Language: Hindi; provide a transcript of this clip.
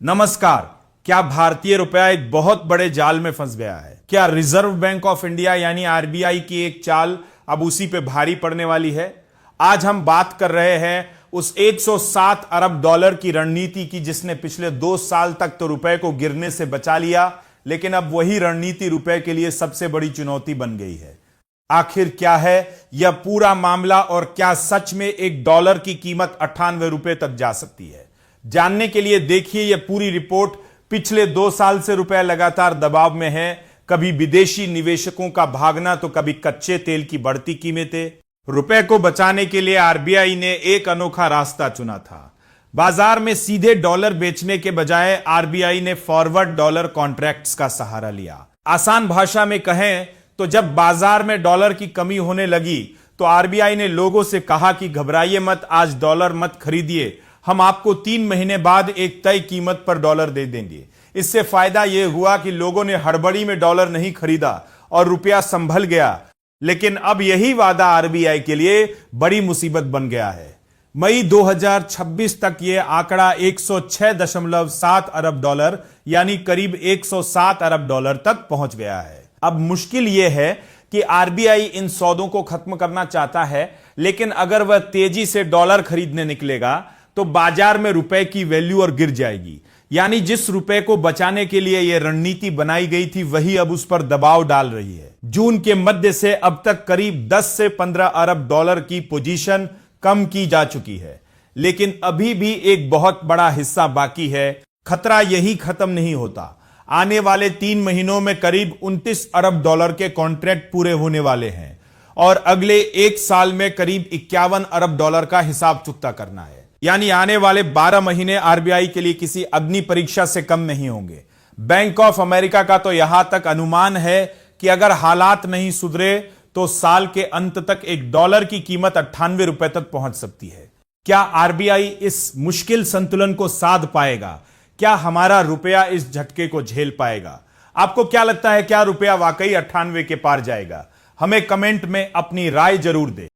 नमस्कार। क्या भारतीय रुपया एक बहुत बड़े जाल में फंस गया है? क्या रिजर्व बैंक ऑफ इंडिया यानी आरबीआई की एक चाल अब उसी पे भारी पड़ने वाली है? आज हम बात कर रहे हैं उस 107 अरब डॉलर की रणनीति की जिसने पिछले 2 साल तक तो रुपए को गिरने से बचा लिया, लेकिन अब वही रणनीति रुपए के लिए सबसे बड़ी चुनौती बन गई है। आखिर क्या है यह पूरा मामला और क्या सच में एक डॉलर की कीमत 98 रुपए तक जा सकती है? जानने के लिए देखिए यह पूरी रिपोर्ट। पिछले 2 साल से रुपया लगातार दबाव में है, कभी विदेशी निवेशकों का भागना तो कभी कच्चे तेल की बढ़ती कीमतें। रुपए को बचाने के लिए आरबीआई ने एक अनोखा रास्ता चुना था। बाजार में सीधे डॉलर बेचने के बजाय आरबीआई ने फॉरवर्ड डॉलर कॉन्ट्रैक्ट्स का सहारा लिया। आसान भाषा में कहें तो जब बाजार में डॉलर की कमी होने लगी तो आरबीआई ने लोगों से कहा कि घबराइए मत, आज डॉलर मत खरीदिए, हम आपको 3 महीने बाद एक तय कीमत पर डॉलर दे देंगे। इससे फायदा यह हुआ कि लोगों ने हड़बड़ी में डॉलर नहीं खरीदा और रुपया संभल गया। लेकिन अब यही वादा आरबीआई के लिए बड़ी मुसीबत बन गया है। मई 2026 तक यह आंकड़ा 106.7 अरब डॉलर यानी करीब 107 अरब डॉलर तक पहुंच गया है। अब मुश्किल यह है कि आरबीआई इन सौदों को खत्म करना चाहता है, लेकिन अगर वह तेजी से डॉलर खरीदने निकलेगा तो बाजार में रुपए की वैल्यू और गिर जाएगी। यानी जिस रुपए को बचाने के लिए यह रणनीति बनाई गई थी वही अब उस पर दबाव डाल रही है। जून के मध्य से अब तक करीब 10 से 15 अरब डॉलर की पोजीशन कम की जा चुकी है, लेकिन अभी भी एक बहुत बड़ा हिस्सा बाकी है। खतरा यही खत्म नहीं होता। आने वाले 3 महीनों में करीब 29 अरब डॉलर के कॉन्ट्रैक्ट पूरे होने वाले हैं और अगले 1 साल में करीब 51 अरब डॉलर का हिसाब चुकता करना है। यानी आने वाले 12 महीने आरबीआई के लिए किसी अग्नि परीक्षा से कम नहीं होंगे। बैंक ऑफ अमेरिका का तो यहां तक अनुमान है कि अगर हालात नहीं सुधरे तो साल के अंत तक एक डॉलर की कीमत 98 रुपए तक पहुंच सकती है। क्या आरबीआई इस मुश्किल संतुलन को साध पाएगा? क्या हमारा रुपया इस झटके को झेल पाएगा? आपको क्या लगता है, क्या रुपया वाकई 98 के पार जाएगा? हमें कमेंट में अपनी राय जरूर दें।